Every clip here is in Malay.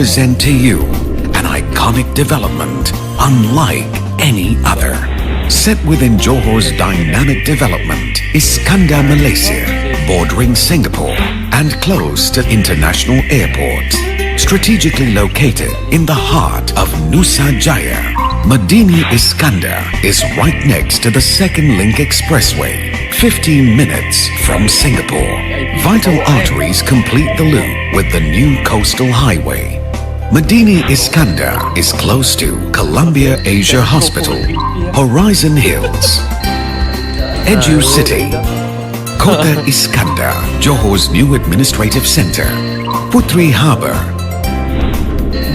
Present to you an iconic development unlike any other. Set within Johor's dynamic development, Iskandar Malaysia, bordering Singapore and close to international airports. Strategically located in the heart of Nusa Jaya, Medini Iskandar is right next to the Second Link Expressway, 15 minutes from Singapore. Vital arteries complete the loop with the new coastal highway. Medini Iskandar is close to Columbia Asia Hospital, Horizon Hills, Edu City, Kota Iskandar, Johor's new administrative centre, Putri Harbour,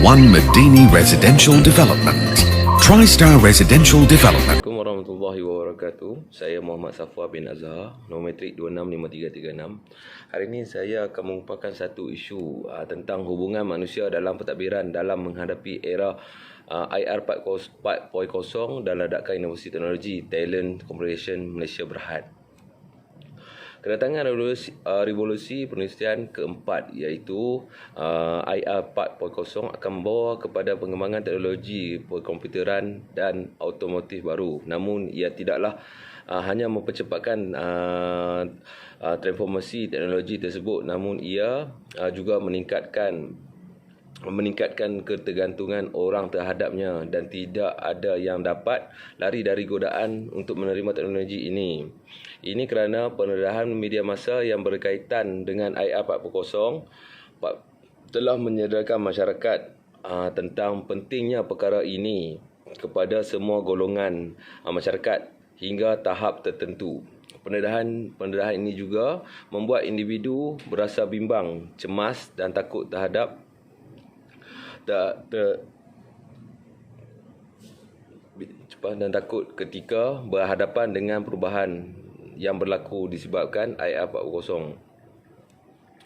One Medini Residential Development, TriStar Residential Development. Assalamualaikum warahmatullahi wabarakatuh. Saya Muhammad Safwa bin Azhar, nombor metrik 265336. Hari ini saya akan mengupakan satu isu tentang hubungan manusia dalam pentadbiran dalam menghadapi era IR 4.0 dan ledakan inovasi teknologi Talent Corporation Malaysia Berhad. Kedatangan revolusi perindustrian keempat iaitu IR 4.0 akan membawa kepada pengembangan teknologi perkomputeran dan automotif baru. Namun ia tidaklah hanya mempercepatkan transformasi teknologi tersebut, namun ia juga meningkatkan ketergantungan orang terhadapnya dan tidak ada yang dapat lari dari godaan untuk menerima teknologi ini. Ini kerana pendedahan media massa yang berkaitan dengan IR 4.0 telah menyedarkan masyarakat tentang pentingnya perkara ini kepada semua golongan masyarakat hingga tahap tertentu. Pendedahan ini juga membuat individu berasa bimbang, cemas dan takut terhadap takut ketika berhadapan dengan perubahan yang berlaku disebabkan IR 4.0.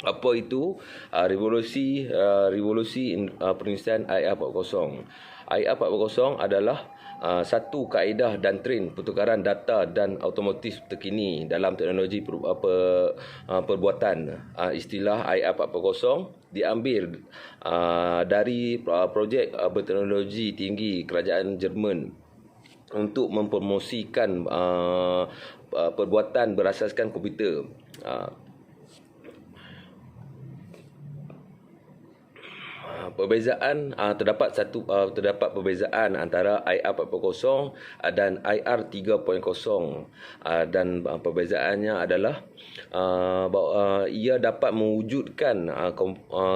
Apa itu revolusi perindustrian IR 4.0? IR 4.0 adalah satu kaedah dan trend pertukaran data dan otomotif terkini dalam teknologi perbuatan. Istilah IR 4.0 diambil dari projek berteknologi tinggi kerajaan Jerman untuk mempromosikan perbuatan berasaskan komputer. Terdapat perbezaan antara IR 4.0 dan IR 3.0 dan perbezaannya adalah ia dapat mewujudkan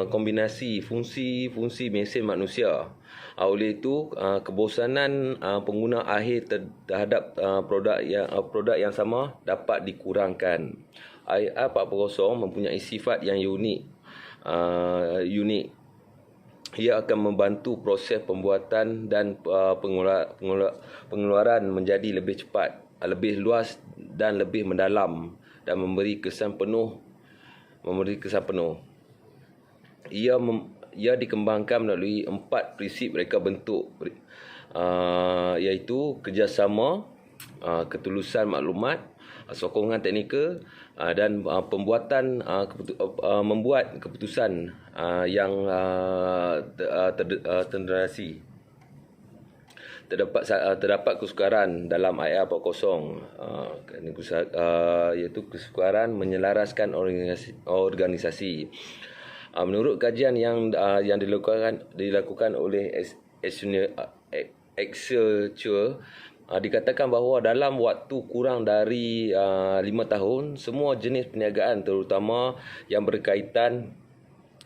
kombinasi fungsi mesin manusia. Oleh itu, kebosanan pengguna akhir terhadap produk yang sama dapat dikurangkan. IR 4.0 mempunyai sifat yang unik. Ia akan membantu proses pembuatan dan pengeluaran menjadi lebih cepat, lebih luas dan lebih mendalam dan memberi kesan penuh. Ia dikembangkan melalui 4 prinsip reka bentuk, iaitu kerjasama, ketulusan maklumat, sokongan teknikal dan membuat keputusan yang terdeteksi. Terdapat kesukaran dalam IR 4.0, iaitu kesukaran menyelaraskan organisasi. Menurut kajian yang dilakukan oleh Accenture, dikatakan bahawa dalam waktu kurang dari 5 tahun, semua jenis perniagaan terutama yang berkaitan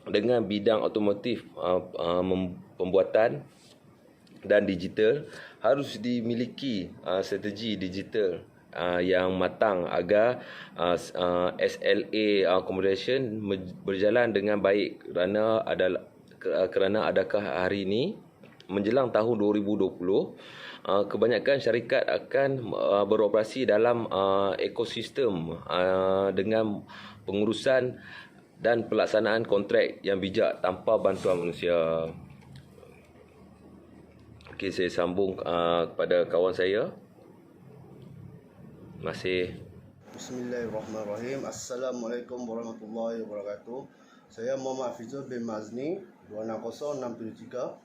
dengan bidang otomotif, pembuatan dan digital harus dimiliki strategi digital yang matang agar SLA accommodation berjalan dengan baik kerana adakah hari ini menjelang tahun 2020 kebanyakan syarikat akan beroperasi dalam ekosistem dengan pengurusan dan pelaksanaan kontrak yang bijak tanpa bantuan manusia. Okey, saya sambung kepada kawan saya. Terima kasih. Bismillahirrahmanirrahim. Assalamualaikum warahmatullahi wabarakatuh. Saya Muhammad Fizul bin Mazni 260673.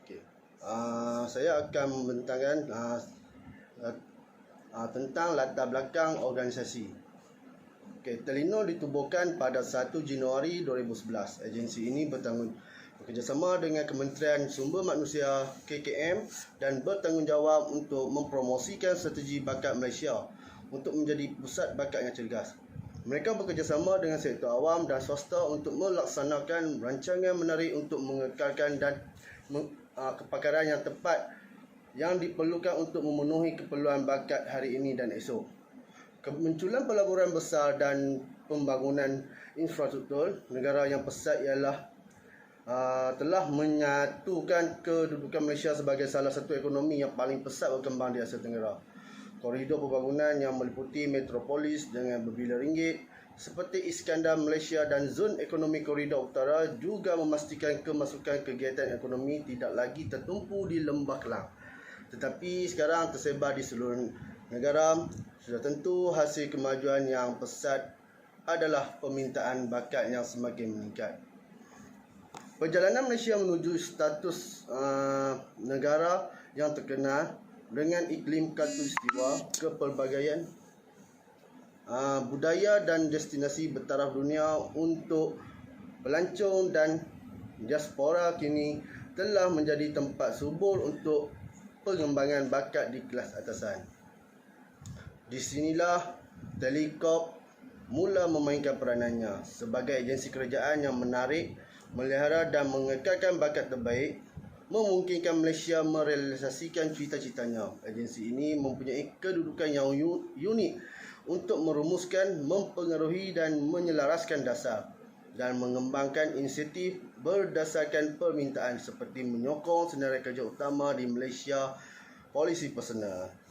Okey. Saya akan membentangkan tentang latar belakang organisasi. Okey, Telenor ditubuhkan pada 1 Januari 2011. Agensi ini bekerjasama dengan Kementerian Sumber Manusia KKM dan bertanggungjawab untuk mempromosikan strategi bakat Malaysia untuk menjadi pusat bakat yang cergas. Mereka bekerjasama dengan sektor awam dan swasta untuk melaksanakan rancangan menarik untuk mengekalkan dan kepakaran yang tepat yang diperlukan untuk memenuhi keperluan bakat hari ini dan esok. Kemunculan pelaburan besar dan pembangunan infrastruktur negara yang pesat ialah telah menyatukan kedudukan Malaysia sebagai salah satu ekonomi yang paling pesat berkembang di Asia Tenggara. Koridor pembangunan yang meliputi metropolis dengan berbilion ringgit seperti Iskandar Malaysia dan Zon Ekonomi Koridor Utara juga memastikan kemasukan kegiatan ekonomi tidak lagi tertumpu di Lembah Kelang, tetapi sekarang tersebar di seluruh negara. Sudah tentu hasil kemajuan yang pesat adalah permintaan bakat yang semakin meningkat. Perjalanan Malaysia menuju status negara yang terkenal dengan iklim khatulistiwa, kepelbagaian budaya dan destinasi bertaraf dunia untuk pelancong dan diaspora kini telah menjadi tempat subur untuk pengembangan bakat di kelas atasan. Di sinilah Telecorp mula memainkan peranannya sebagai agensi kerajaan yang menarik, melihara dan mengekalkan bakat terbaik, memungkinkan Malaysia merealisasikan cita-citanya. Agensi ini mempunyai kedudukan yang unik untuk merumuskan, mempengaruhi dan menyelaraskan dasar dan mengembangkan inisiatif berdasarkan permintaan seperti menyokong senarai kerja utama di Malaysia, polisi personal.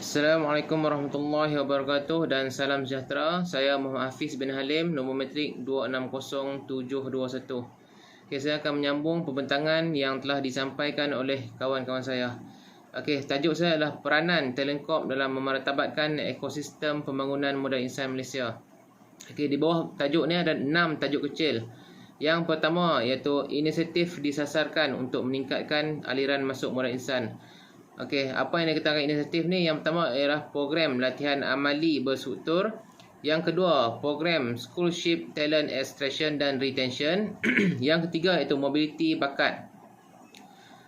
Assalamualaikum warahmatullahi wabarakatuh dan salam sejahtera. Saya Muhammad Hafiz bin Halim, nombor matrik 260721. Okay, saya akan menyambung pembentangan yang telah disampaikan oleh kawan-kawan saya. Okey, tajuk saya adalah peranan Telecorp dalam memartabatkan ekosistem pembangunan modal insan Malaysia. Okey, di bawah tajuk ni ada 6 tajuk kecil. Yang pertama iaitu inisiatif disasarkan untuk meningkatkan aliran masuk modal insan. Okey, apa yang dikatakan inisiatif ni? Yang pertama ialah program latihan amali berstruktur. Yang kedua, program scholarship talent extraction dan retention. Yang ketiga iaitu mobility bakat.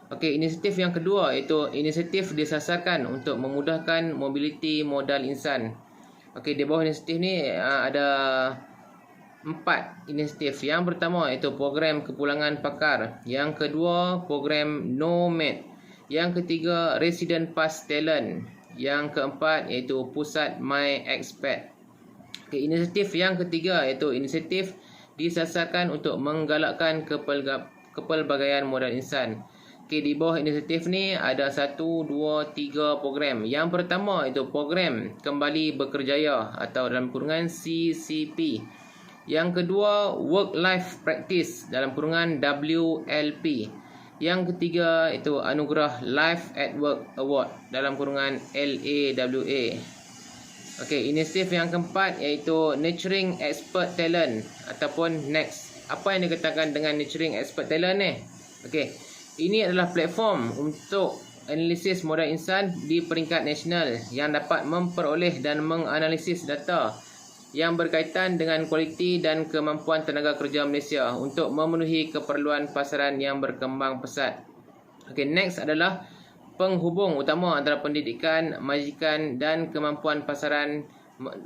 Okey, inisiatif yang kedua iaitu inisiatif disasarkan untuk memudahkan mobility modal insan. Okey, di bawah inisiatif ni ada 4 inisiatif. Yang pertama iaitu program kepulangan pakar. Yang kedua, program Nomad. Yang ketiga, Resident Pass Talent. Yang keempat iaitu pusat My Expat. Okay, inisiatif yang ketiga iaitu inisiatif disasarkan untuk menggalakkan kepelbagaian modal insan. Okay, di bawah inisiatif ni ada 1, 2, 3 program. Yang pertama iaitu program Kembali Berkerjaya atau dalam kurungan CCP. Yang kedua, Work Life Practice dalam kurungan WLP. Yang ketiga itu Anugerah Life at Work Award dalam kurungan LAWA. Okey, inisiatif yang keempat iaitu Nurturing Expert Talent ataupun NEXT. Apa yang dikatakan dengan Nurturing Expert Talent ni? Okey, ini adalah platform untuk analisis modal insan di peringkat nasional yang dapat memperoleh dan menganalisis data yang berkaitan dengan kualiti dan kemampuan tenaga kerja Malaysia untuk memenuhi keperluan pasaran yang berkembang pesat. Okey, next adalah penghubung utama antara pendidikan, majikan dan kemampuan pasaran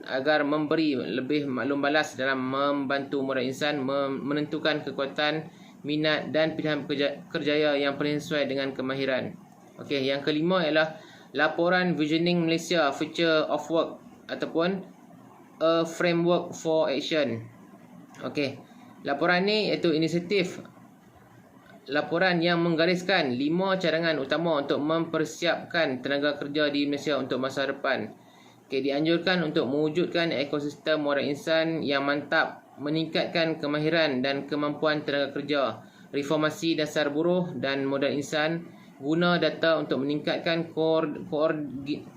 agar memberi lebih maklum balas dalam membantu modal insan menentukan kekuatan, minat dan pilihan kerjaya yang paling sesuai dengan kemahiran. Okey, yang kelima ialah laporan Visioning Malaysia Future of Work ataupun A Framework for Action. Okey, laporan ni iaitu inisiatif laporan yang menggariskan 5 cadangan utama untuk mempersiapkan tenaga kerja di Malaysia untuk masa depan. Okey, dianjurkan untuk mewujudkan ekosistem modal insan yang mantap, meningkatkan kemahiran dan kemampuan tenaga kerja, reformasi dasar buruh dan modal insan, guna data untuk meningkatkan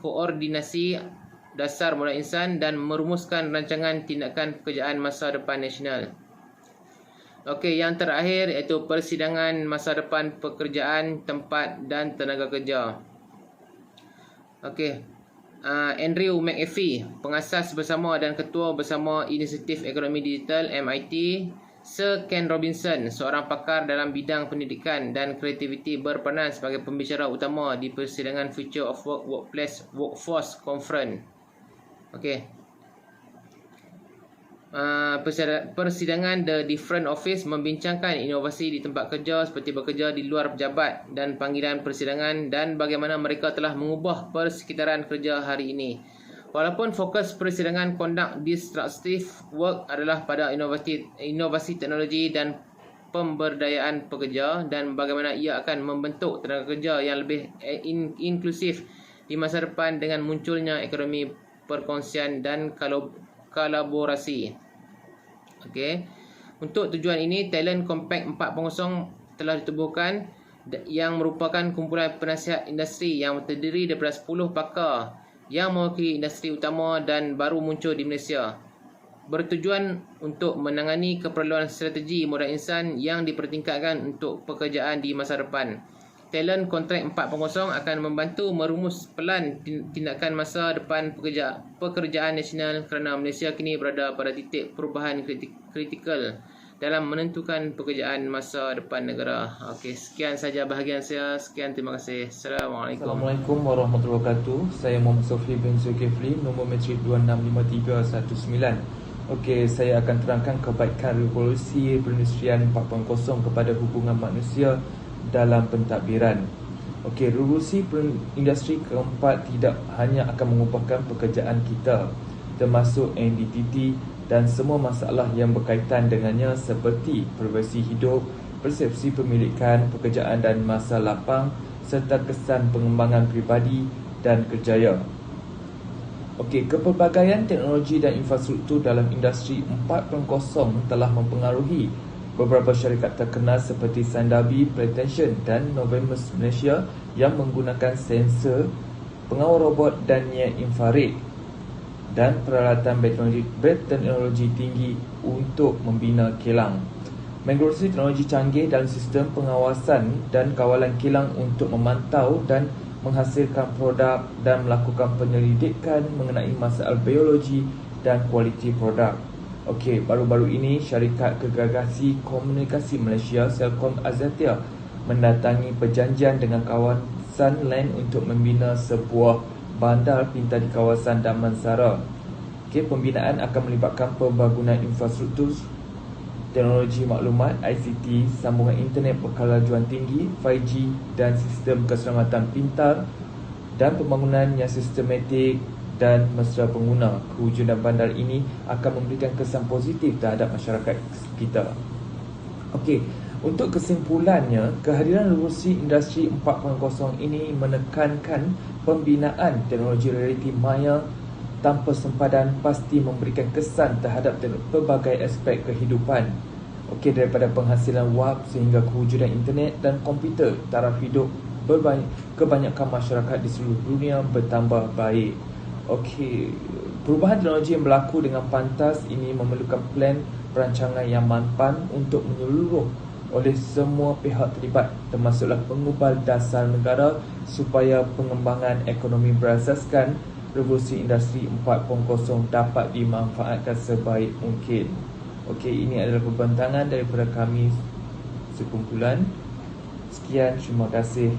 koordinasi dasar modal insan dan merumuskan rancangan tindakan pekerjaan masa depan nasional. Okey, yang terakhir iaitu persidangan masa depan pekerjaan, tempat dan tenaga kerja. Okey. Andrew McAfee, pengasas bersama dan ketua bersama Inisiatif Ekonomi Digital MIT, Sir Ken Robinson, seorang pakar dalam bidang pendidikan dan kreativiti, berperanan sebagai pembicara utama di persidangan Future of Work Workplace Workforce Conference. Okey. Persidangan The Different Office membincangkan inovasi di tempat kerja seperti bekerja di luar pejabat dan panggilan persidangan dan bagaimana mereka telah mengubah persekitaran kerja hari ini. Walaupun fokus persidangan Conduct Disruptive Work adalah pada inovasi teknologi dan pemberdayaan pekerja dan bagaimana ia akan membentuk tenaga kerja yang lebih inklusif di masa depan dengan munculnya ekonomi perkongsian dan kolaborasi. Okey. Untuk tujuan ini, Talent Compact 4.0 telah ditubuhkan yang merupakan kumpulan penasihat industri yang terdiri daripada 10 pakar yang mewakili industri utama dan baru muncul di Malaysia. Bertujuan untuk menangani keperluan strategi modal insan yang dipertingkatkan untuk pekerjaan di masa depan. Talent Contract 4.0 akan membantu merumus pelan tindakan masa depan pekerjaan nasional kerana Malaysia kini berada pada titik perubahan kritikal dalam menentukan pekerjaan masa depan negara. Okey, sekian saja bahagian saya. Sekian, terima kasih. Assalamualaikum. Assalamualaikum warahmatullahi wabarakatuh. Saya Muhammad Sofi bin Zulkifli, nombor metrik 265319. Okey, saya akan terangkan kebaikan revolusi perindustrian 4.0 kepada hubungan manusia dalam pentadbiran. Okey, revolusi industri keempat tidak hanya akan mengubahkan pekerjaan kita, termasuk NDTT dan semua masalah yang berkaitan dengannya seperti privasi hidup, persepsi pemilikan, pekerjaan dan masa lapang serta kesan pengembangan pribadi dan kerjaya. Okey, kepelbagaian teknologi dan infrastruktur dalam industri 4.0 telah mempengaruhi beberapa syarikat terkenal seperti Sandabi, Pretension dan November's Malaysia yang menggunakan sensor, pengawal robot dan near infrared dan peralatan berteknologi tinggi untuk membina kilang. Mengurusi teknologi canggih dalam sistem pengawasan dan kawalan kilang untuk memantau dan menghasilkan produk dan melakukan penyelidikan mengenai masalah biologi dan kualiti produk. Okey, baru-baru ini syarikat Gergasi Komunikasi Malaysia Celcom Axiata mendatangi perjanjian dengan kawasan land untuk membina sebuah bandar pintar di kawasan Damansara. Okey, pembinaan akan melibatkan pembangunan infrastruktur teknologi maklumat ICT, sambungan internet berkelajuan tinggi 5G dan sistem keselamatan pintar dan pembangunan yang sistematik dan mesra pengguna. Kewujudan bandar ini akan memberikan kesan positif terhadap masyarakat kita. Okey, untuk kesimpulannya, kehadiran revolusi industri 4.0 ini menekankan pembinaan teknologi realiti maya tanpa sempadan pasti memberikan kesan terhadap pelbagai aspek kehidupan. Okey, daripada penghasilan wang sehingga kewujudan internet dan komputer, taraf hidup kebanyakan masyarakat di seluruh dunia bertambah baik. Okey, perubahan teknologi yang berlaku dengan pantas ini memerlukan plan perancangan yang mampan untuk menyeluruh oleh semua pihak terlibat, termasuklah pengubah dasar negara supaya pengembangan ekonomi berasaskan revolusi industri 4.0 dapat dimanfaatkan sebaik mungkin. Okey, ini adalah pembentangan daripada kami sekumpulan. Sekian, terima kasih.